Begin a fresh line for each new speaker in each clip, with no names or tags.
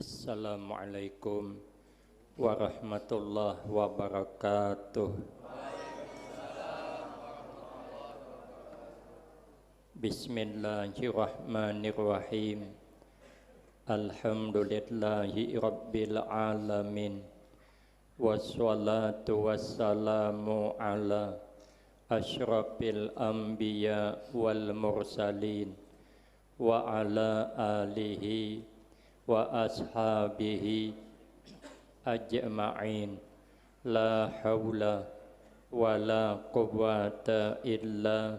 Assalamualaikum warahmatullahi wabarakatuh. Bismillahirrahmanirrahim. Alhamdulillahi rabbil alamin. Wassalatu wassalamu ala asyrafil anbiya wal mursalin wa ala alihi wa ashabihi ajma'in. La hawla wa la quwwata illa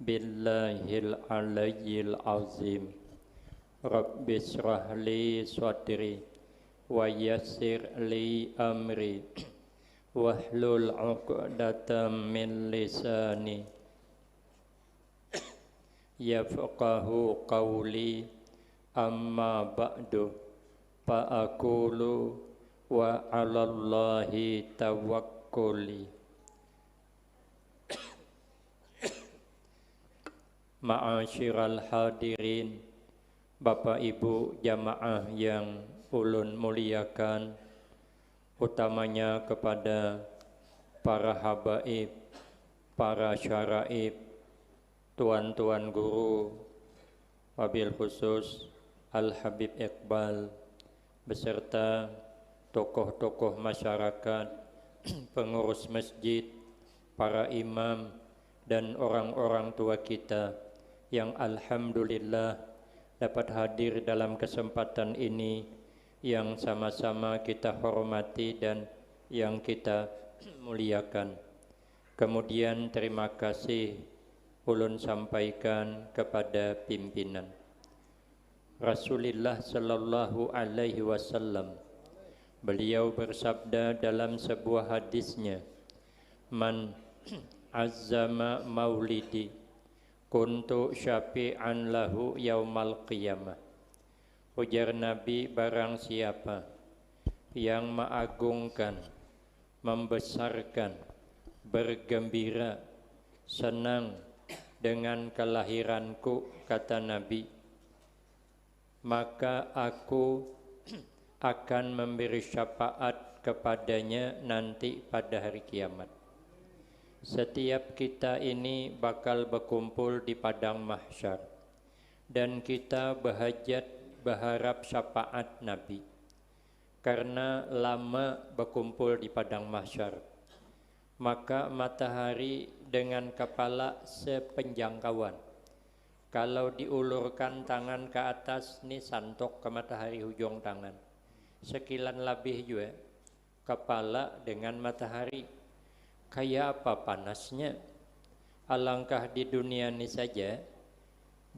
billahil aliyyil azim. Rabbi shrah li sadri wa yassir li amri wahlul 'uqdatam min lisani yafqahu qawli. Amma ba'du fa aqulu wa 'alallahi tawakkuli. Ma'asyiral hadirin, Bapak Ibu jamaah yang ulun muliakan, utamanya kepada para habaib, para syaraib, tuan-tuan guru, wabil khusus Al-Habib Iqbal, beserta tokoh-tokoh masyarakat, pengurus masjid, para imam, dan orang-orang tua kita yang alhamdulillah dapat hadir dalam kesempatan ini yang sama-sama kita hormati dan yang kita muliakan. Kemudian terima kasih ulun sampaikan kepada pimpinan. Rasulullah sallallahu alaihi wasallam, beliau bersabda dalam sebuah hadisnya, man azzama maulidi kuntu syafi'an lahu yaumal qiyamah. Ujar Nabi, barang siapa yang mengagungkan, membesarkan, bergembira, senang dengan kelahiranku, kata Nabi, maka aku akan memberi syafaat kepadanya nanti pada hari kiamat. Setiap kita ini bakal berkumpul di padang mahsyar, dan kita berharap syafaat Nabi karena lama berkumpul di padang mahsyar. Maka matahari dengan kepala sepenjangkauan, kalau diulurkan tangan ke atas, ini santok ke matahari hujung tangan, sekilan lebih juga kepala dengan matahari. Kayak apa panasnya? Alangkah di dunia ini saja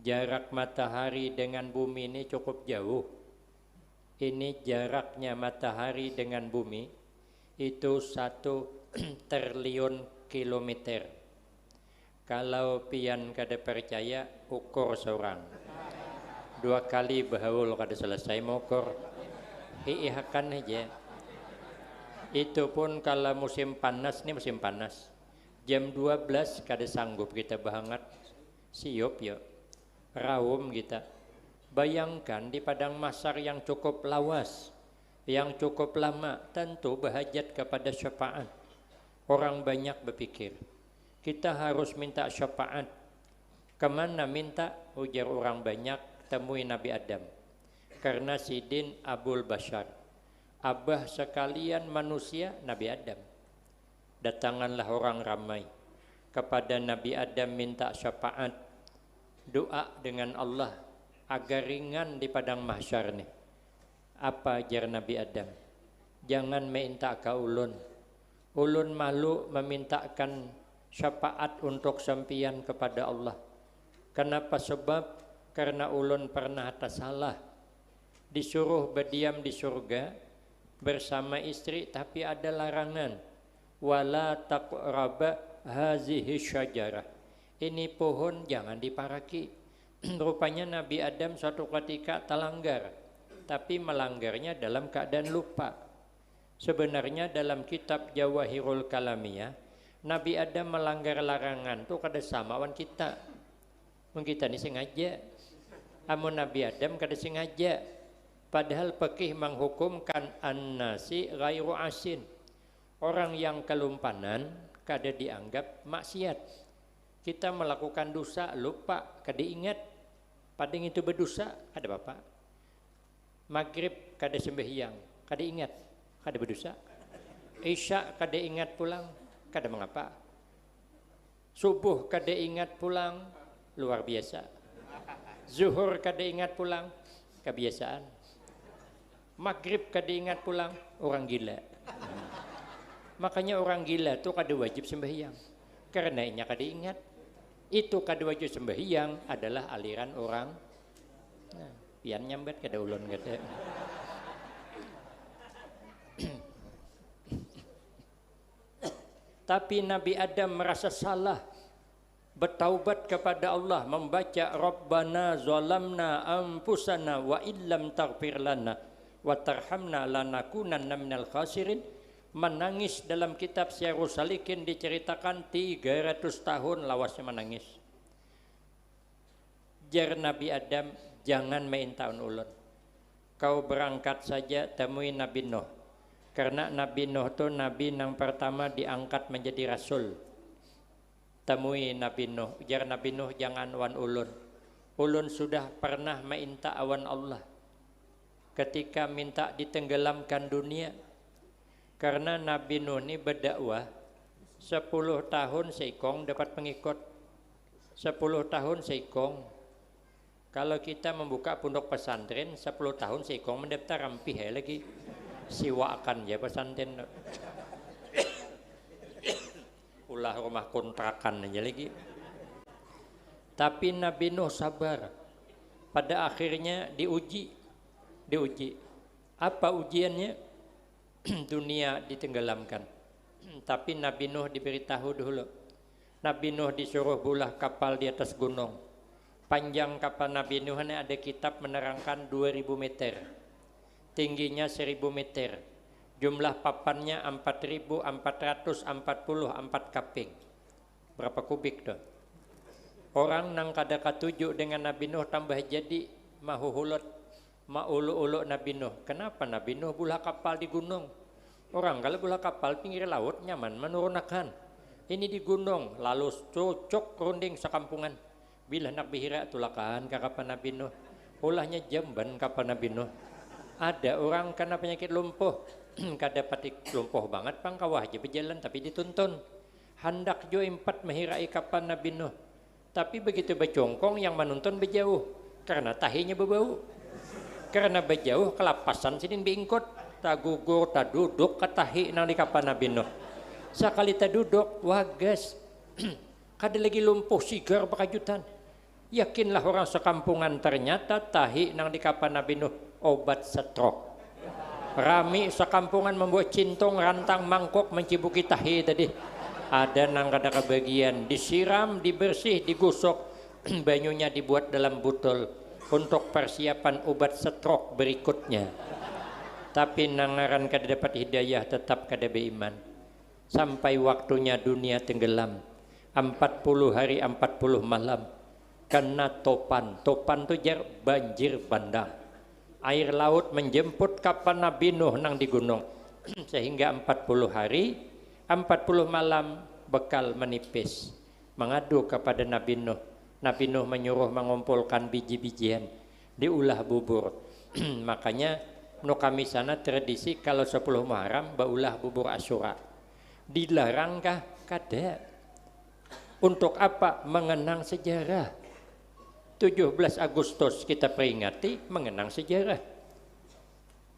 jarak matahari dengan bumi ini cukup jauh. Ini jaraknya matahari dengan bumi itu 1 triliun kilometer. Kalau pian kada percaya, ukur seorang 2 kali bahaul kada selesai mengukur. Ihakan aja. Itu pun kalau musim panas, ini musim panas, jam 12 kada sanggup kita berhangat, siup ya, raum kita. Bayangkan di padang mahsyar yang cukup lawas, yang cukup lama, tentu berhajat kepada syafaat. Orang banyak berpikir, kita harus minta syafaat. Kemana minta? Ujar orang banyak, temui Nabi Adam. Karena Sidin Abul Bashar, abah sekalian manusia, Nabi Adam. Datanganlah orang ramai kepada Nabi Adam minta syafaat, doa dengan Allah agar ringan di padang mahsyar nih. Apa ajar Nabi Adam? Jangan minta ke ulun. Ulun malu memintakan syafaat untuk sampian kepada Allah. Kenapa? Sebab karena ulun pernah tersalah, disuruh berdiam di surga bersama istri, tapi ada larangan, wala taqraba hazihi syajarah, ini pohon jangan diparaki. Rupanya Nabi Adam suatu ketika terlanggar, tapi melanggarnya dalam keadaan lupa. Sebenarnya dalam kitab Jawahirul Kalamiyah, Nabi Adam melanggar larangan tuh kada sama wan kita. Kita ni sengaja. Amun Nabi Adam kada sengaja. Padahal fikih menghukumkan an-nasi ghairu asin. Orang yang kelumpanan kada dianggap maksiat. Kita melakukan dosa lupa, kada ingat, padahal itu berdosa, kada apa-apa. Maghrib kada sembahyang, kada ingat, kada berdosa. Isya kada ingat pulang, kada mengapa. Subuh kada ingat pulang, luar biasa. Zuhur kada ingat pulang, kebiasaan. Maghrib kada ingat pulang, orang gila. Makanya orang gila itu kada wajib sembahyang, karena inya kada ingat. Itu kada wajib sembahyang adalah aliran orang. Nah, pian nyambat kada ulun kada. Tapi Nabi Adam merasa salah, bertaubat kepada Allah, membaca Rabbana zalamna anfusana wa illam taghfir lana wa tarhamna lanakunanna minal khasirin. Menangis dalam kitab Syiarus Salikin diceritakan 300 tahun lawasnya menangis. Jar Nabi Adam, jangan main tahun ulun. Kau berangkat saja temui Nabi Nuh. Karena Nabi Nuh itu Nabi yang pertama diangkat menjadi Rasul. Temui Nabi Nuh. Jar Nabi Nuh, jangan wan ulun. Ulun sudah pernah minta awan Allah ketika minta ditenggelamkan dunia. Karena Nabi Nuh ini berdakwah 10 tahun seikong dapat pengikut. 10 tahun seikong. Kalau kita membuka pondok pesantren 10 tahun seikong mendaftar rampih lagi. Siwakan ya pesantren. Ulah rumah kontrakan aja lagi. Tapi Nabi Nuh sabar. Pada akhirnya diuji. Apa ujiannya? Dunia ditenggelamkan. Tapi Nabi Nuh diberitahu dulu. Nabi Nuh disuruh bulah kapal di atas gunung. Panjang kapal Nabi Nuh ini ada kitab menerangkan 2000 meter. Tingginya 1000 meter. Jumlah papannya 4444 kaping. Berapa kubik tuh? Orang nang kada katuju dengan Nabi Nuh tambah jadi mahuhulot. Maulu-ulu Nabi Nuh. Kenapa Nabi Nuh bulah kapal di gunung? Orang kalau bulah kapal pinggir laut nyaman menurunkan. Ini di gunung lalu cocok runding sekampungan. Bila nak bihira tulakan ke kapal Nabi Nuh. Ulahnya jamban kapal Nabi Nuh. Ada orang kena penyakit lumpuh. Kada patik lumpuh banget pang kawah aja berjalan tapi dituntun. Hendak jo 4 mehirai kapal Nabi Nuh. Tapi begitu berjongkong yang menuntun berjauh. Karena tahinya berbau. Karena berjauh kelapasan sini bingkut, tak gugur, tak duduk katahi nang di kapal Nabi Nuh. Sekali tak duduk, wagas, kada lagi lumpuh sigar bekajutan. Yakinlah orang sekampungan ternyata tahi nang di kapal Nabi Nuh obat stroke. Rami sekampungan membuat cintong rantang mangkok mencibuki tahi tadi. Ada nang kada kebagian, disiram, dibersih, digosok, banyunya dibuat dalam botol. Untuk persiapan obat stroke berikutnya. Tapi nangaran kada dapat hidayah tetap kada beriman. Sampai waktunya dunia tenggelam. 40 hari 40 malam. Kena topan. Topan itu jar banjir bandang. Air laut menjemput kapal Nabi Nuh nang di gunung. Sehingga 40 hari 40 malam bekal menipis. Mengadu kepada Nabi Nuh. Nabi Nuh menyuruh mengumpulkan biji-bijian diulah bubur. Makanya no kami sana tradisi kalau 10 Muharram baulah bubur Asyura. Dilarangkah? Kada. Untuk apa? Mengenang sejarah. 17 Agustus kita peringati mengenang sejarah.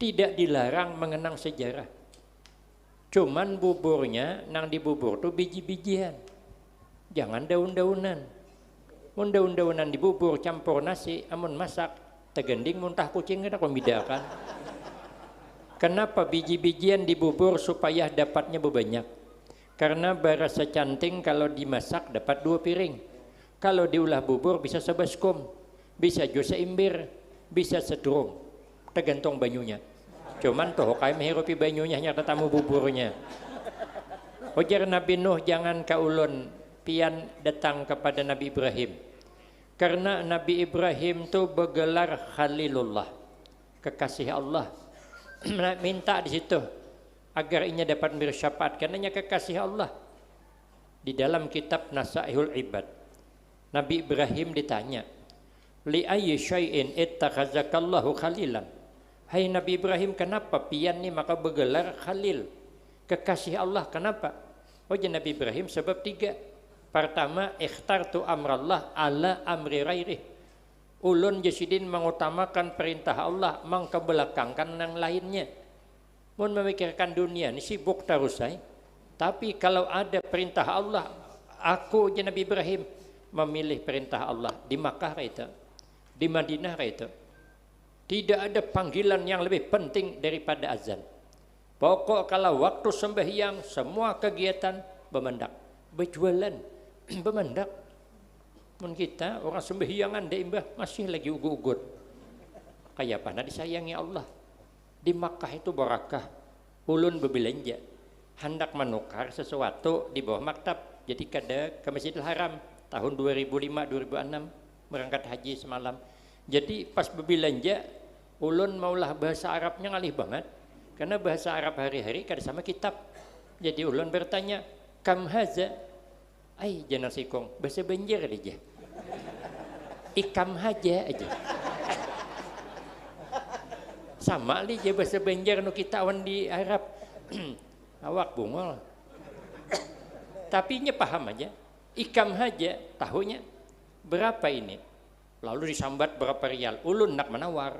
Tidak dilarang mengenang sejarah. Cuman buburnya nang di bubur tuh biji-bijian. Jangan daun-daunan. Mun daun-daunan di bubur campur nasi, amun masak tegending muntah kucing kada membedakan. Kenapa biji-bijian di bubur supaya dapatnya banyak? Karena berasa canting kalau dimasak dapat 2 piring. Kalau diulah bubur bisa sebaskom, bisa jo seimbir, bisa sedrung, tergantung banyunya. Cuman tuh kayak menghirupi banyunya hanya tetamu buburnya. Ujar Nabi Nuh, jangan kaulun pian datang kepada Nabi Ibrahim. Karena Nabi Ibrahim itu bergelar Khalilullah. kekasih Allah. Minta di situ agar inya dapat memberi syafaat karenanya kekasih Allah. Di dalam kitab Nasaihul Ibad, Nabi Ibrahim ditanya, li ayyi syai'in ittakhazakallahu khalilan. Hai Nabi Ibrahim, kenapa pian ni maka bergelar Khalil, kekasih Allah, kenapa? Oh ya Nabi Ibrahim sebab 3. Pertama, ikhtartu amrallah ala amri ghairih. Ulun jasidin mengutamakan perintah Allah, mengkebelakangkan yang lainnya. Mun memikirkan dunia ni sibuk terus saya. Tapi kalau ada perintah Allah, aku je Nabi Ibrahim memilih perintah Allah. Di Makkah itu, di Madinah itu, tidak ada panggilan yang lebih penting daripada azan. Pokok kalau waktu sembahyang semua kegiatan bemendak, berjualan bemendak. Mun kita orang sembahyangan deimbah masih lagi ugut-ugut. Kayak apa? Nah disayangi Allah. Di Makkah itu barakah. Ulun berbelanja, hendak menukar sesuatu di bawah maktab. Jadi kada ke Masjidil Haram tahun 2005-2006 berangkat haji semalam. Jadi pas berbelanja, ulun maulah bahasa Arabnya ngalih banget. Karena bahasa Arab hari-hari kada sama kitab. Jadi ulun bertanya, kam haza? Ai jangan sikong, bahasa Banjar aja. Ikam haja aja. Sama li je bahasa Banjar nu kita awan di Arab. Awak bungol. Tapi nya paham aja. Ikam haja tahunya berapa ini? Lalu disambat berapa rial. Ulun nak menawar.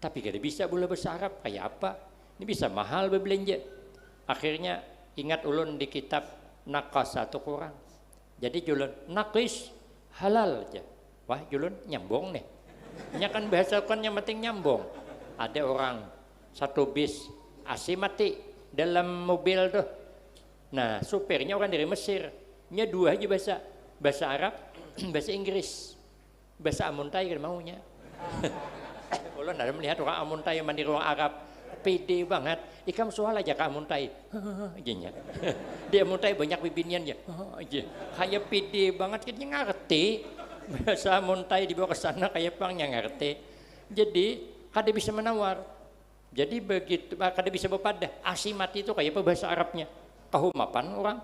Tapi kada bisa pula bahasa Arab kayak apa? Ini bisa mahal berbelanja. Akhirnya ingat ulun di kitab Naqas satu kurang. Jadi julun naqis halal aja. Wah julun nyambung nih. Nya kan bahasa kan yang penting nyambung. Ada orang satu bis AC mati dalam mobil tuh. Nah supirnya orang dari Mesir. Nya 2 aja bahasa Arab, bahasa Inggris, bahasa Amuntai kan maunya. Kalau ada melihat orang Amuntai yang mandi orang Arab, pede banget. Ikam soal aja ke Amuntai, aja dia Amuntai banyak bibiniannya, aja. Kayak pede banget, kita ngerti bahasa Amuntai dibawa ke sana kayak pangnya ngerti. Jadi kada bisa menawar. Jadi begitu, kada bisa berpada. Asimati itu kayak apa bahasa Arabnya? Kahumapan orang.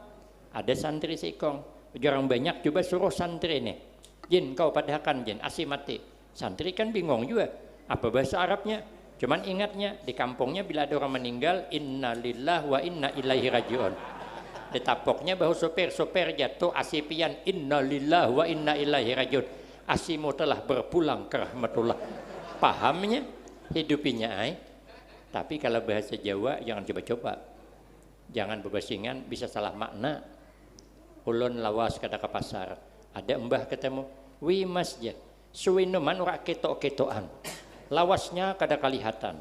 Ada santri sikong, jarang banyak coba suruh santri nih. Jin kau padahakan jin asimati. Santri kan bingung juga. Apa bahasa Arabnya? Cuman ingatnya di kampungnya bila ada orang meninggal, innalillah wa inna ilaihi rajiun. Ditapoknya bahu sopir jatuh asipian, innalillah wa inna ilaihi rajiun. Asimu telah berpulang ke rahmatullah. Pahamnya, hidupinya ay. Tapi kalau bahasa Jawa jangan coba-coba. Jangan bebasingan, bisa salah makna. Ulun lawas kada ke pasar. Ada mbah ketemu, wi mas ja, suwinuman ora ketok-ketokan. Lawasnya kada kelihatan.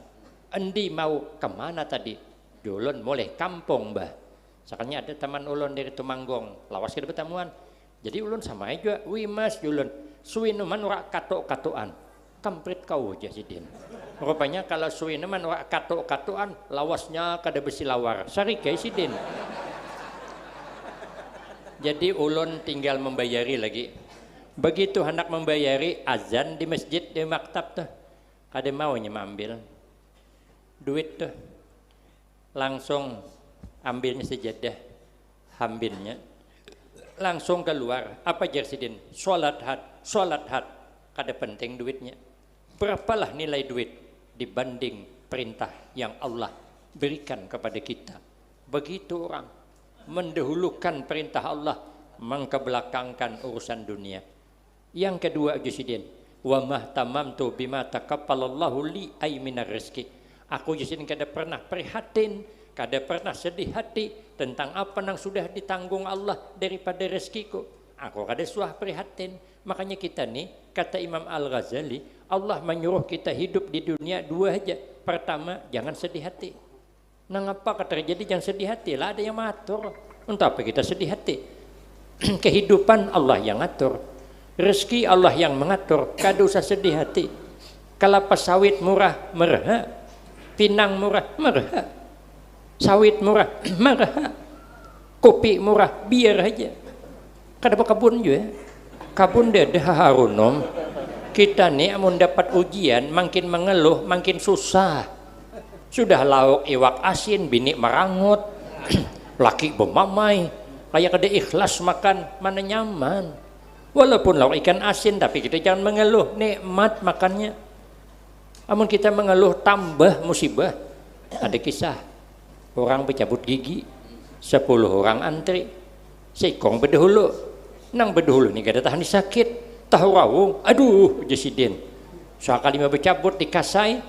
Endi mau kemana tadi? Ulun mulai kampung mbah. Sakanya ada teman ulun dari Tumanggong, lawas kada bertemuan. Jadi ulun sama aja, wi mas ulun, suwinuman ora katok-katokan. Kamprit kau aja sidin. Rupanya kalau suwinuman ora katok-katokan, lawasnya kada besi lawar. Sari kai sidin. Jadi ulun tinggal membayari lagi. Begitu hendak membayari azan di masjid di maktab tuh. Kada maunya ambil duit tuh. Langsung ambilnya sejadah, ambilnya. Langsung keluar. Apa jersidin? Sholat had. Kada penting duitnya. Berapalah nilai duit dibanding perintah yang Allah berikan kepada kita. Begitu orang mendahulukan perintah Allah, mengkebelakangkan urusan dunia. Yang kedua Jusidin, wa mahtamamtu bima takaffalallahu li ay minar rizki. Aku Jusidin kada pernah prihatin, kada pernah sedih hati tentang apa yang sudah ditanggung Allah daripada rezekiku. Aku kada suah prihatin. Makanya kita nih, kata Imam Al-Ghazali, Allah menyuruh kita hidup di dunia 2 aja. Pertama, jangan sedih hati. Nah apa terjadi jangan sedih hati lah, ada yang mengatur. Untuk apa kita sedih hati? Kehidupan Allah yang ngatur, rezeki Allah yang mengatur. Kada usah sedih hati. Kelapa sawit murah merah, pinang murah merah, sawit murah merah, kopi murah biar aja. Kada berkebun juga, kabun deh harunom. Kita nih amun dapat ujian makin mengeluh makin susah. Sudah lauk iwak asin bini merangut, laki bemamai, kayak kada ikhlas makan, mana nyaman. Walaupun lauk ikan asin tapi kita jangan mengeluh, nikmat makannya. Amun kita mengeluh tambah musibah. Ada kisah orang bercabut gigi, 10 orang antri, sekong berdahulu, nang berdahulu nih kada tahan sakit, tahu rawung, aduh jesidin. Sekali mau bercabut dikasai,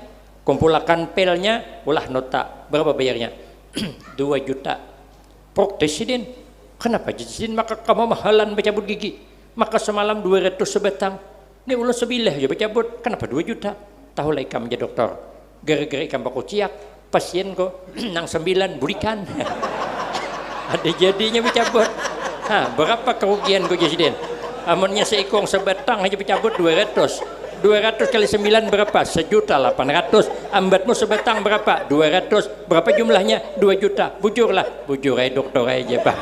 kumpulakan pelnya, ulah nota, berapa bayarnya? 2 juta. Proktesidin, kenapa jesidin? Maka kamu mahalan bercabut gigi, maka semalam 200 sebatang. Ini ulah sebilah ya bercabut, kenapa 2 juta? Tahu lah ikam jadi dokter, gara-gara ikam baku ciak, pasien kok nang 9 burikan. Ada jadinya bercabut. Berapa kerugian kok Jasiden? Amunnya seikong sebatang aja bercabut 200. 200 kali 9 berapa? 1.800.000. Ambatmu sebatang berapa? 200. Berapa jumlahnya? 2 juta. Bujurlah. Bujur aja dokter aja Pak.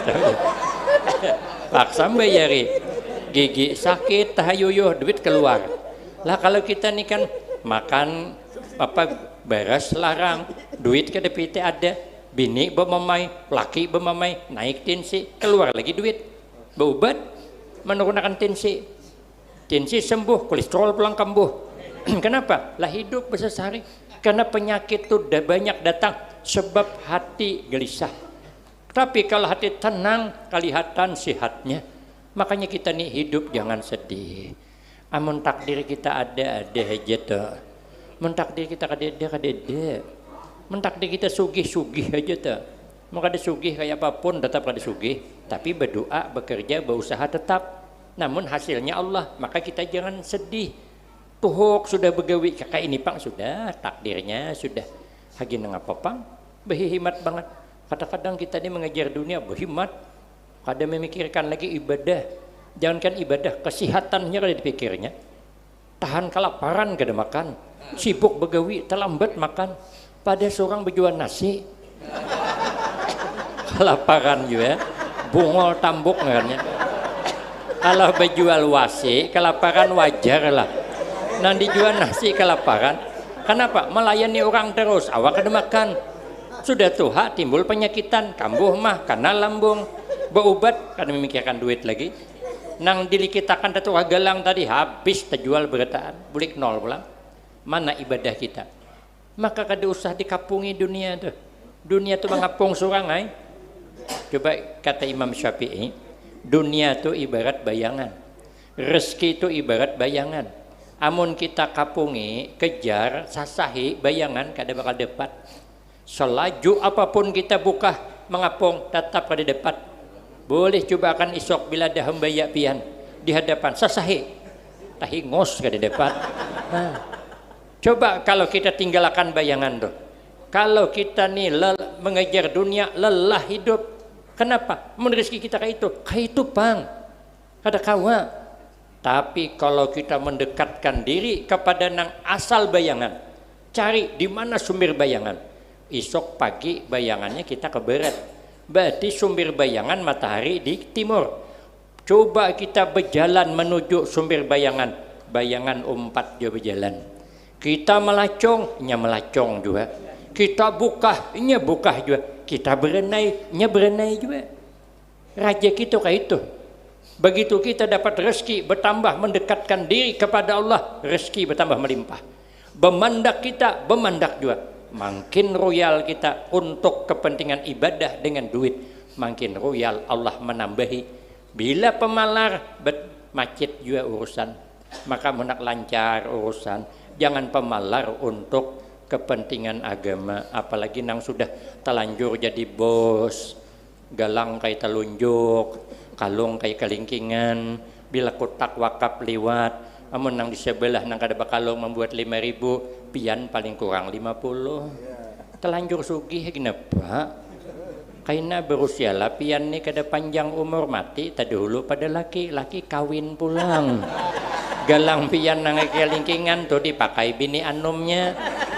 Paksa bayari. Gigi sakit, tahayuyo, duit keluar. Lah kalau kita nih kan makan beras larang, duit ke DPT ada, bini bemamai, laki bemamai, naik tensi, keluar lagi duit, berobat, menggunakan tensi sembuh, kolesterol pulang kambuh. Kenapa? Lah hidup bersesari, karena penyakit itu udah banyak datang sebab hati gelisah. Tapi kalau hati tenang, kelihatan sehatnya. Makanya kita nih hidup jangan sedih. Amun takdir kita ada aja tuh. Mentakdir kita kadede. Mentakdir kita sugih aja tuh. Mau kada sugih kayak apapun tetap kada sugih, tapi berdoa, bekerja, berusaha tetap. Namun hasilnya Allah, maka kita jangan sedih. Tuhuk sudah begawi kakak ini pang sudah takdirnya sudah. Hagi nang apa pang? Berhimat banget. Kadang-kadang kita ini mengejar dunia berhimat. Kada memikirkan lagi ibadah. Jangankan ibadah, kesehatannya kada dipikirnya. Tahan kelaparan kada makan, sibuk begawi terlambat makan. Pada seorang berjual nasi, kelaparan juga, bungol tambuk ngarnya. Kalau berjual wasi, kelaparan wajar lah. Nanti jual nasi kelaparan. Kenapa? Melayani orang terus, awak kada makan. Sudah tuha timbul penyakitan, kambuh mah karena lambung. Berobat karena memikirkan duit lagi. Nang dilikitakan tetua galang tadi habis terjual berataan, bulik nol pulang. Mana ibadah kita? Maka kada usah dikapungi dunia tuh. Dunia tuh mengapung surangai. Coba kata Imam Syafi'i, dunia tuh ibarat bayangan. Rezeki itu ibarat bayangan. Amun kita kapungi, kejar, sasahi bayangan kada bakal dapat. Selaju apapun kita buka mengapung tetap kada dapat. Boleh coba akan isok bila ada hembaya pian di hadapan sasahi tahi ngos kada dapat. Coba kalau kita tinggalkan bayangan tuh. Kalau kita nih mengejar dunia lelah hidup. Kenapa? Mun rezeki kita kayak itu pang. Kada kawa. Tapi kalau kita mendekatkan diri kepada nang asal bayangan, cari di mana sumber bayangan. Isok pagi bayangannya kita ke barat. Berarti sumber bayangan matahari di timur. Coba kita berjalan menuju sumber bayangan. Bayangan umpat juga berjalan. Kita melacong, nya melacong juga. Kita buka, nya buka juga. Kita berenai, nya berenai juga. Raja kita kayak itu. Begitu kita dapat rezeki bertambah mendekatkan diri kepada Allah, rezeki bertambah melimpah. Bemandak kita, bemandak juga. Makin royal kita untuk kepentingan ibadah dengan duit, makin royal Allah menambahi. Bila pemalar macet juga urusan, maka menak lancar urusan. Jangan pemalar untuk kepentingan agama, apalagi nang sudah telanjur jadi bos, galang kayak telunjuk, kalung kayak kelingkingan. Bila kotak wakaf lewat, amun nang di sebelah nang kada bakalong membuat 5.000, pian paling kurang 50. Telanjur sugih kenapa? Karena berusia lah pian ni kada panjang umur mati tadahulu pada laki kawin pulang. Galang pian nang kelingkingan tuh dipakai bini anomnya.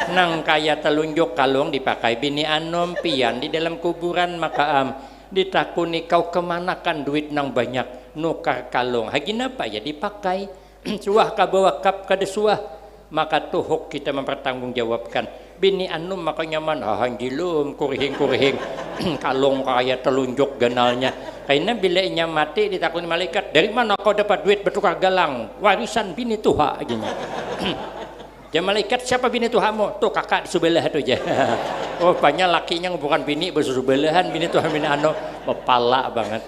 Nang kaya telunjuk kalung dipakai bini anom, pian di dalam kuburan makaam. Ditakuni kau kemanakan duit nang banyak, nukar kalung. Hagin apa ya dipakai. suah kabawa kap kada suah, maka tuhuk kita mempertanggungjawabkan. Bini anu maka nyaman hanjilum kurihing kalung kaya telunjuk ganalnya. Karena bila inya mati ditakuni malaikat, dari mana kau dapat duit bertukar galang warisan bini tuha gini. Ya malaikat, siapa bini tuhamu? Tuh kakak di sebelah tu aja. Oh banyak lakinya bukan bini bersebelahan, bini tuha bini anu mepala banget.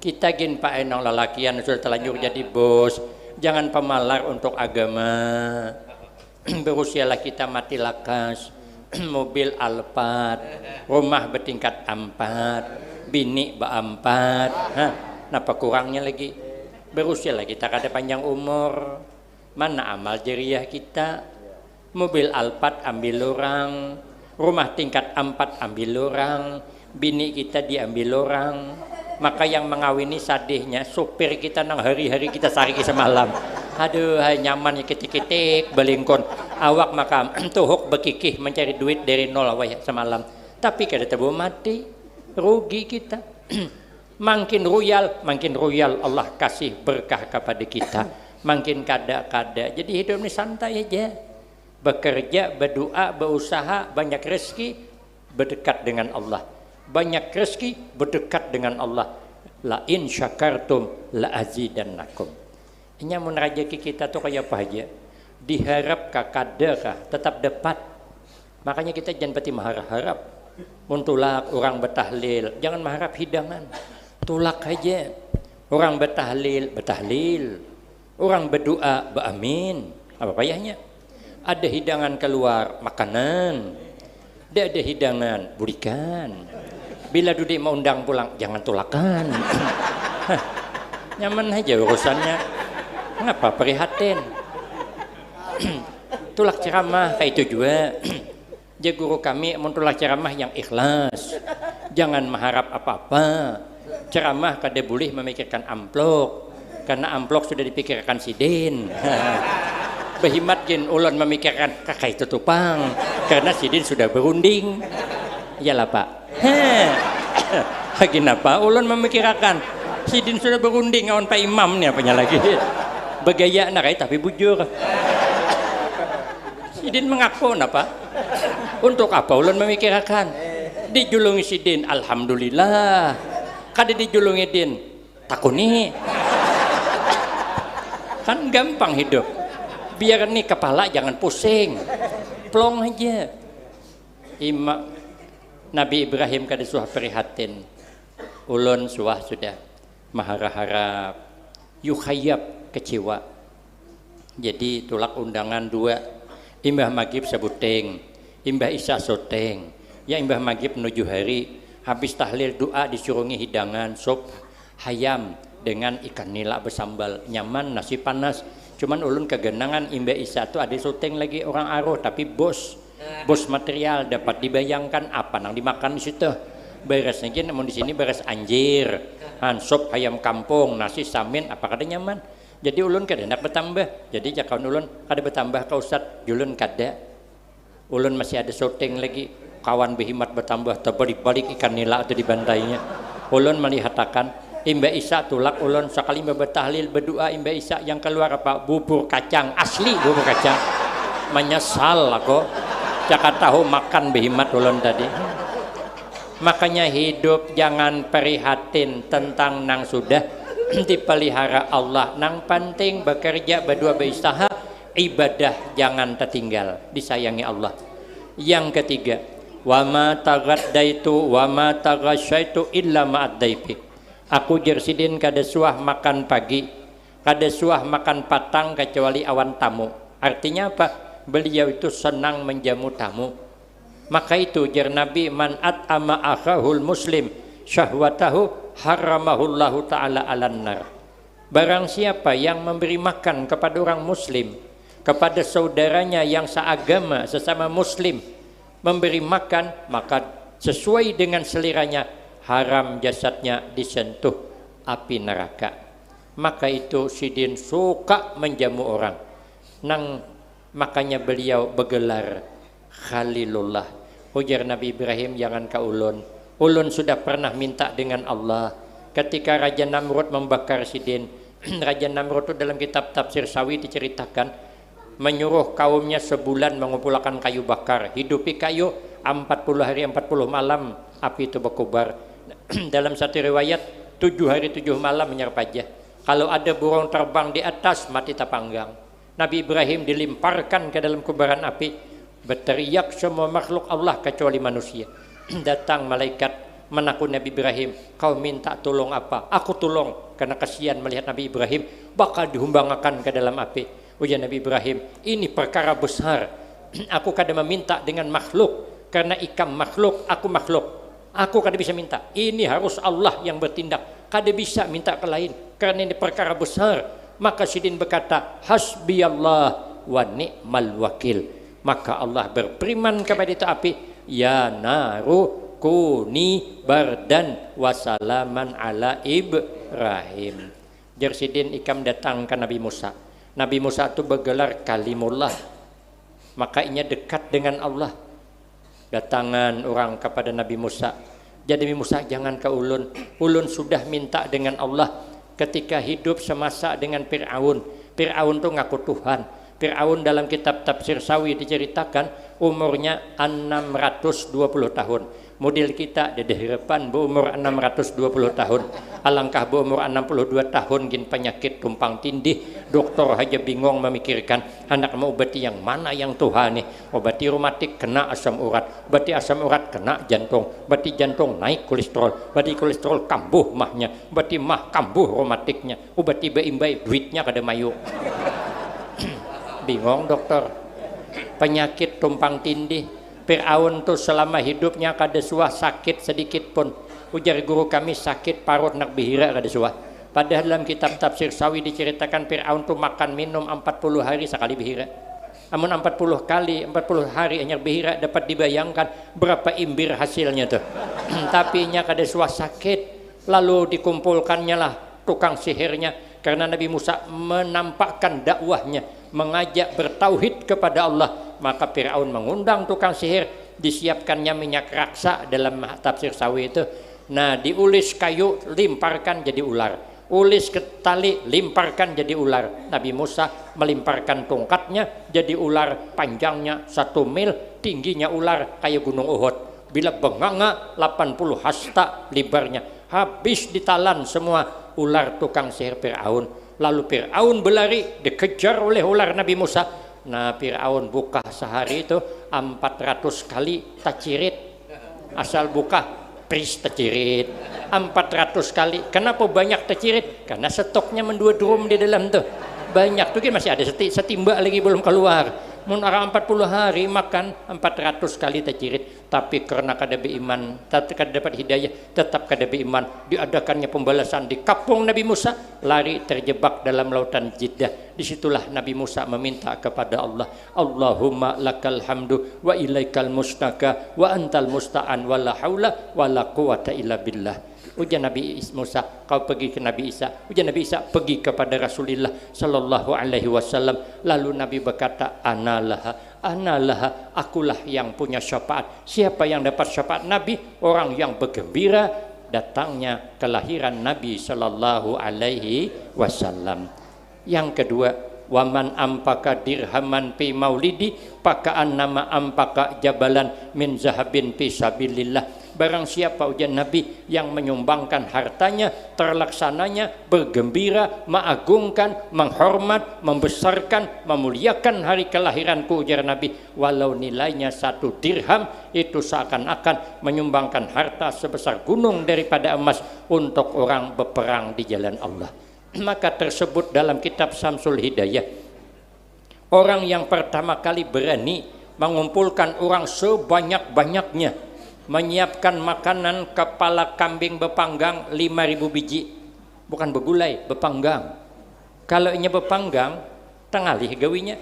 Kita gin pak enong lalakian sudah terlanjur jadi bos, jangan pemalar untuk agama. Berusialah kita mati lakas, mobil Alphard, rumah bertingkat 4, bini berempat, napa kurangnya lagi? Berusialah kita kada panjang umur, mana amal jariah kita? Mobil Alphard ambil orang, rumah tingkat 4 ambil orang, bini kita diambil orang. Maka yang mengawini sadihnya supir kita nang hari-hari kita sari semalam. Aduh, nyamannya ketik-ketik belingkon. Awak maka tuhuk bekikih mencari duit dari nol awak semalam. Tapi kada tahu mati, rugi kita. Makin royal Allah kasih berkah kepada kita. Makin kada. Jadi hidup ini santai aja. Bekerja, berdoa, berusaha, banyak rezeki, berdekat dengan Allah. Banyak rezeki berdekat dengan Allah. La in syakartum la azidannakum. Nya mun rezeki kita tuh kayak apa aja? Diharap kakada tetap dapat. Makanya kita jangan pati mengharap. Mun tulak orang bertahlil, jangan mengharap hidangan. Tulak aja. Orang bertahlil. Orang berdoa, beramin. Apa payahnya? Ada hidangan keluar, makanan. Dia ada hidangan, berikan. Bila Dudi mau undang pulang, jangan tulakan. Nyaman aja urusannya. Ngapa prihatin? Tulak ceramah kayak itu juga. Jadi guru kami mentulak ceramah yang ikhlas. Jangan mengharap apa-apa. Ceramah kada boleh memikirkan amplok. Karena amplok sudah dipikirkan sidin. Behimat jin ulun memikirkan kakak itu tupang. Karena sidin sudah berunding. Iyalah Pak. Kenapa ulun memikirkan sidin sudah berunding awan Pak Imam nih apanya lagi. Bergaya nak tapi bujur. Sidin mengaku napa? Untuk apa ulun memikirkan? Dijulungi sidin alhamdulillah. Kada dijulungi din takuni. Kan gampang hidup. Biar nih kepala jangan pusing. Plong aja. Nabi Ibrahim kada suah prihatin. Ulun suah sudah maharap yukhayab kecewa. Jadi tulak undangan 2. Imbah maghrib sebuteng, imbah isya soteng. Ya imbah maghrib menuju hari, habis tahlil doa disurungi hidangan sop hayam dengan ikan nila bersambal nyaman nasi panas. Cuman ulun kegenangan imbah isya tu ada soteng lagi orang aroh tapi bos material dapat dibayangkan apa nang dimakan di situ. Beresnya gini, namun di sini beres anjir, sop ayam kampung, nasi samin, apa kada nyaman. Jadi ulun kada nak bertambah. Jadi jakaun ulun kada bertambah ka Ustad, ulun kada. Ulun masih ada syuting lagi, kawan behimat bertambah, terbalik-balik ikan nila atau dibantainya. Ulun melihatakan imba isya tulak ulun sekali bertahlil berdoa imba isya yang keluar apa? Bubur kacang asli, bubur kacang. Menyesal aku. Cakap tahu makan behimat ulun tadi. Makanya hidup jangan prihatin tentang nang sudah dipelihara Allah. Nang penting bekerja berdua berusaha, ibadah jangan tertinggal, disayangi Allah. Yang ketiga, wa ma taghaddaitu wa ma taghasyaitu illa ma'ad-daifi. Aku jersidin kada suah makan pagi, kada suah makan patang kecuali awan tamu. Artinya apa? Beliau itu senang menjamu tamu. Maka itu jar Nabi, man at'ama akhahul muslim syahwatahu haramahullahu ta'ala alan nar. Barang siapa yang memberi makan kepada orang muslim, kepada saudaranya yang seagama sesama muslim, memberi makan, maka sesuai dengan seliranya haram jasadnya disentuh api neraka. Maka itu sidin suka menjamu orang. Makanya beliau bergelar Khalilullah. Ujar Nabi Ibrahim, jangan ka ulun. Ulun sudah pernah minta dengan Allah ketika Raja Namrud membakar sidin. Raja Namrud itu dalam kitab Tafsir Sawi diceritakan menyuruh kaumnya sebulan mengumpulkan kayu bakar, hidupi kayu 40 hari 40 malam api itu berkobar. Dalam satu riwayat 7 hari 7 malam menyerpajah. Kalau ada burung terbang di atas mati terpanggang. Nabi Ibrahim dilimparkan ke dalam kobaran api, berteriak semua makhluk Allah kecuali manusia. Datang malaikat menakut Nabi Ibrahim, kau minta tolong apa? Aku tolong, karena kasihan melihat Nabi Ibrahim bakal dihumbangkan ke dalam api. Ujar Nabi Ibrahim, ini perkara besar. Aku kada meminta dengan makhluk, karena ikam makhluk, aku makhluk. Aku kada bisa minta. Ini harus Allah yang bertindak. Kada bisa minta ke lain, karena ini perkara besar. Maka Sidin berkata, hasbiyallah wa ni'mal wakil. Maka Allah berfirman kepada itu api, ya naru kuni bardan wasalaman ala Ibrahim. Jersidin ikam datang ke Nabi Musa. Nabi Musa itu bergelar kalimullah, makanya dekat dengan Allah. Datangan orang kepada Nabi Musa, jadi Nabi Musa jangan ke ulun. Ulun sudah minta dengan Allah ketika hidup semasa dengan Fir'aun. Fir'aun itu ngaku Tuhan. Fir'aun dalam kitab Tafsir Sawi diceritakan umurnya 620 tahun. Model kita di hadapan berumur 620 tahun. Alangkah berumur 62 tahun gin penyakit tumpang tindih. Dokter aja bingung memikirkan anak mau obati yang mana yang Tuhan nih. Obati reumatik kena asam urat, obati asam urat kena jantung, obati jantung naik kolesterol, obati kolesterol kambuh mahnya, obati mah kambuh reumatiknya, obati beimbai duitnya kada mayu. Bingung dokter. Penyakit tumpang tindih. Fir'aun tuh selama hidupnya kada suah sakit sedikit pun. Ujar guru kami sakit parut nak bihira kada suah. Padahal dalam kitab Tafsir Sawi diceritakan Fir'aun tuh makan minum 40 hari sekali bihira. Amun 40 kali 40 hari hanya bihira dapat dibayangkan berapa imbir hasilnya tuh. Tapi nya kada suah sakit. Lalu dikumpulkannya lah tukang sihirnya, karena Nabi Musa menampakkan dakwahnya, mengajak bertauhid kepada Allah. Maka Fir'aun mengundang tukang sihir, disiapkannya minyak raksa dalam Tafsir Sawi itu. Nah, diulis kayu, limparkan jadi ular. Ulis ke tali, limparkan jadi ular. Nabi Musa melimparkan tongkatnya jadi ular, panjangnya 1 mil, tingginya ular kayak gunung Uhud. Bila benganga 80 hasta lebarnya. Habis ditalan semua ular tukang sihir Fir'aun. Lalu Fir'aun berlari, dikejar oleh ular Nabi Musa. Nah, Fir'aun buka sehari itu 400 kali tacirit. Asal buka pris tacirit 400 kali. Kenapa banyak tacirit? Karena stoknya mendua drum di dalam tuh. Banyak tuh kan masih ada setimba lagi belum keluar. Mun orang 40 hari makan 400 kali tacirit. Tapi karena kada beriman, kada dapat hidayah, tetap kada beriman. Diadakannya pembalasan di kampung Nabi Musa, lari terjebak dalam lautan Jiddah. Disitulah Nabi Musa meminta kepada Allah, Allahumma lakal hamdu wa ilaikal mustaka wa antal musta'an wa la haula wa la quwata illa billah. Ujar Nabi Musa, kau pergi ke Nabi Isa. Ujar Nabi Isa, pergi kepada Rasulullah sallallahu alaihi wasallam. Lalu Nabi berkata, analah, akulah yang punya syafaat. Siapa yang dapat syafaat Nabi? Orang yang bergembira datangnya kelahiran Nabi sallallahu alaihi wasallam. Yang kedua, waman ampaka dirhaman fi maulidi pakaan nama ampaka jabalan min zahabin fi sabilillah. Barang siapa ujian Nabi yang menyumbangkan hartanya, terlaksananya, bergembira, mengagungkan, menghormat, membesarkan, memuliakan hari kelahiranku, ujar Nabi, walau nilainya 1 dirham, itu seakan-akan menyumbangkan harta sebesar gunung daripada emas untuk orang berperang di jalan Allah. Maka tersebut dalam kitab Samsul Hidayah, orang yang pertama kali berani mengumpulkan orang sebanyak-banyaknya, menyiapkan makanan kepala kambing bepanggang 5.000 biji, bukan begulai, bepanggang. Kalau nya bepanggang tengalih gawinya,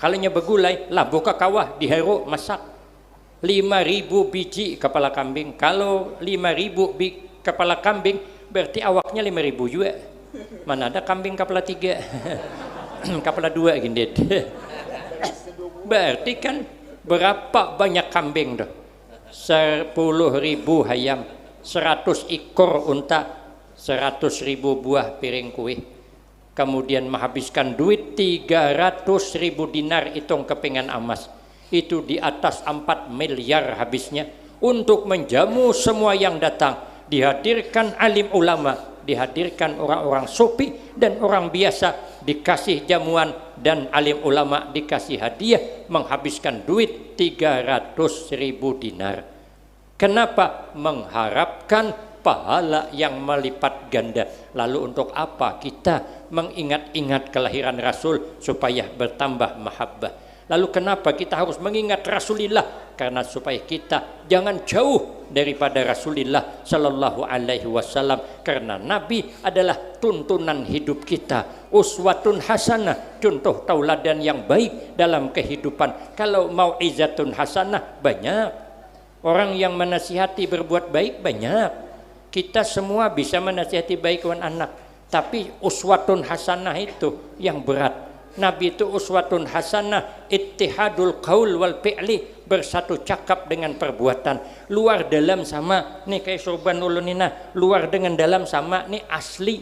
kalau nya begulai lah buka kawah diharu masak. 5.000 biji kepala kambing. Kalau 5.000 kepala kambing berarti awaknya 5.000 juga. Mana ada kambing kepala 3 kepala 2 gini. Berarti kan berapa banyak kambing dah? 10.000 hayam, 100 ekor unta, 100.000 buah piring kue. kemudian menghabiskan duit 300.000 dinar, hitung kepingan emas, itu di atas 4 miliar habisnya untuk menjamu semua yang datang. Dihadirkan alim ulama, dihadirkan orang-orang sufi dan orang biasa, dikasih jamuan, dan alim ulama dikasih hadiah, menghabiskan duit 300.000 dinar. Kenapa? Mengharapkan pahala yang melipat ganda. Lalu untuk apa kita mengingat-ingat kelahiran Rasul? Supaya bertambah mahabbah. Lalu kenapa kita harus mengingat Rasulullah? Karena supaya kita jangan jauh daripada Rasulullah Sallallahu Alaihi Wasallam. Karena Nabi adalah tuntunan hidup kita, uswatun hasanah, contoh tauladan yang baik dalam kehidupan. Kalau mau izatun hasanah, banyak orang yang menasihati berbuat baik, banyak. Kita semua bisa menasihati baik wan anak, tapi uswatun hasanah itu yang berat. Nabi itu uswatun hasanah, ittihadul qaul wal fi'li, bersatu cakap dengan perbuatan. Luar dalam sama, nih kayak sorban ulunina, luar dengan dalam sama, nih asli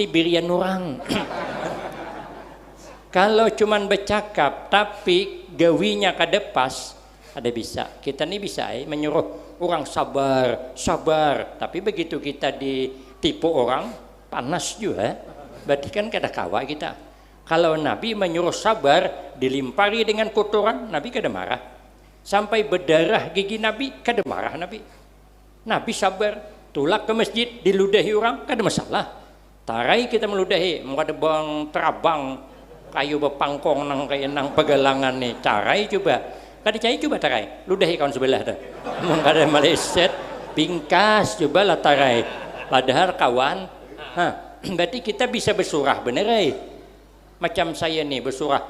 birian orang. Kalau cuman bercakap tapi gawinya kada pas, ada bisa. Kita nih bisa menyuruh orang sabar, tapi begitu kita ditipu orang, panas juga. Berarti kan kada kawa kita. Kalau Nabi menyuruh sabar, dilimpari dengan kotoran, Nabi kada marah. Sampai berdarah gigi Nabi, kada marah Nabi. Nabi sabar, tulak ke masjid, diludahi orang, kada masalah. Tarai kita meludahi, mau ada bang terabang, kayu bepangkong nang kayak nang pegalangan nih, tarai coba. Kada cai coba tarai, ludahi kawan sebelah dah. Mau kada maleset, pingkas coba lah tarai. Padahal kawan, berarti kita bisa bersurah bener. Macam saya nih bersurah,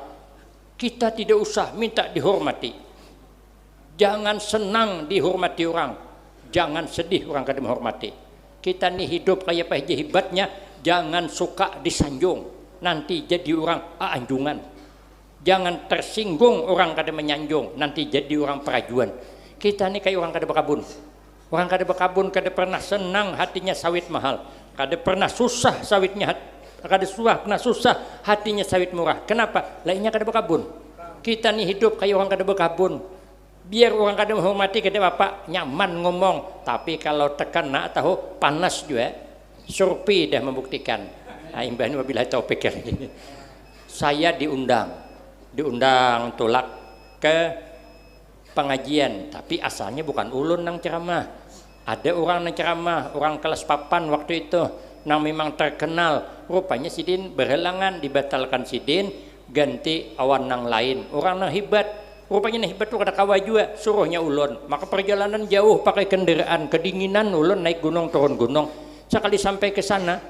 kita tidak usah minta dihormati. Jangan senang dihormati orang, jangan sedih orang kada menghormati. Kita nih hidup kayak apa aja hebatnya, jangan suka disanjung, nanti jadi orang anjungan. Jangan tersinggung orang kada menyanjung, nanti jadi orang perajuan. Kita nih kayak orang kada berkabun. Orang kada berkabun kada pernah senang hatinya sawit mahal, kada pernah susah sawitnya kada susah hatinya sawit murah. Kenapa? Lainnya kada berkabun. Kita nih hidup kayak orang kada berkabun. Biar orang kada menghormati kada apa, nyaman ngomong. Tapi kalau tekan nak tahu panas juga. Surpi dah membuktikan. Imbahni wabillahi taufik. Saya diundang tolak ke pengajian, tapi asalnya bukan ulun nang ceramah. Ada orang nang ceramah, orang kelas papan waktu itu. Nang memang terkenal, rupanya sidin berhalangan, dibatalkan sidin, ganti awan nang lain, orang nang hebat, rupanya nang hebat tuh kada kawa juga, suruhnya ulun. Maka perjalanan jauh pakai kendaraan, kedinginan ulun naik gunung turun gunung. Sekali sampai ke sana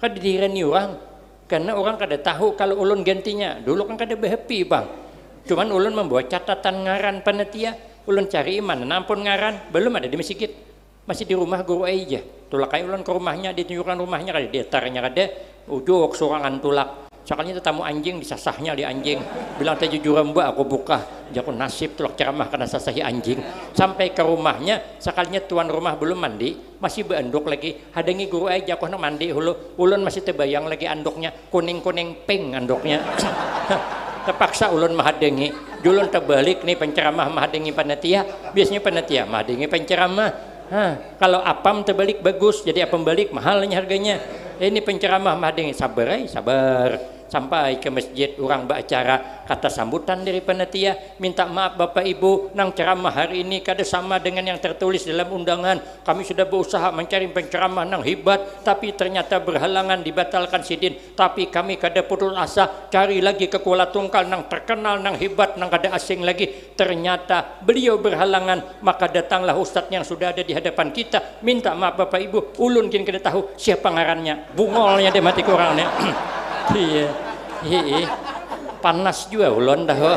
kada direni orang, karena orang kada tahu kalau ulun gantinya. Dulu kan kada happy bang, cuman ulun membawa catatan ngaran panitia, ulun cari iman, nampun ngaran belum ada di masjid, masih di rumah guru aja. Tulak kayak ulun ke rumahnya, ditunjukkan rumahnya kada, dietarnya kada, ujuk sorangan tulak. Sekalinya tetamu anjing, disasahnya di anjing. Bilang teh jujur mbak, aku buka. Jaku nasib tulak ceramah karena sasahi anjing. Sampai ke rumahnya, sekalinya tuan rumah belum mandi, masih beranduk lagi. Hadangi guru aja, aku nak mandi hulu. Ulun masih terbayang lagi anduknya, kuning-kuning pink anduknya. Terpaksa ulun mahadengi. Julun terbalik nih penceramah mahadengi panitia. Biasanya panitia mahadengi penceramah. Kalau apam terbalik bagus, jadi apam balik mahalnya harganya. Ini penceramah mahadengi sabar. Sampai ke masjid orang beracara, kata sambutan dari panitia, minta maaf Bapak Ibu, nang ceramah hari ini kada sama dengan yang tertulis dalam undangan. Kami sudah berusaha mencari penceramah nang hebat, tapi ternyata berhalangan, dibatalkan sidin. Tapi kami kada putus asa, cari lagi ke Kuala Tungkal nang terkenal, nang hebat, nang kada asing lagi. Ternyata beliau berhalangan, maka datanglah ustadz yang sudah ada di hadapan kita, minta maaf Bapak Ibu, ulun kini kada tahu siapa ngarannya, bungolnya dia mati kurangnya. Iya, panas juga ulun dah.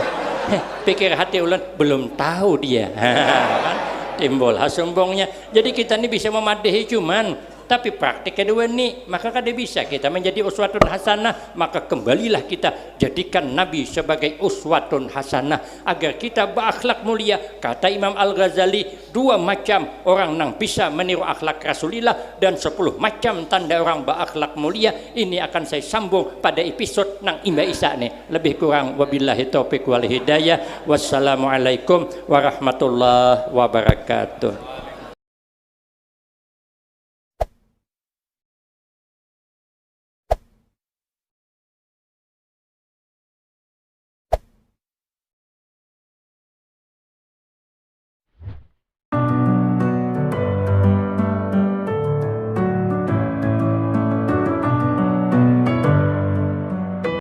Pikir hati ulun belum tahu dia. Kan timbul sombongnya. Jadi kita ini bisa memadahi cuman tapi praktik kedua ni maka kada bisa kita menjadi uswatun hasanah. Maka kembalilah kita jadikan Nabi sebagai uswatun hasanah agar kita berakhlak mulia. Kata Imam Al-Ghazali, 2 macam orang nang bisa meniru akhlak Rasulillah dan 10 macam tanda orang berakhlak mulia. Ini akan saya sambung pada episode nang Imba Isa ni. Lebih kurang wabillahi taufiq wal hidayah. Wassalamualaikum warahmatullahi wabarakatuh.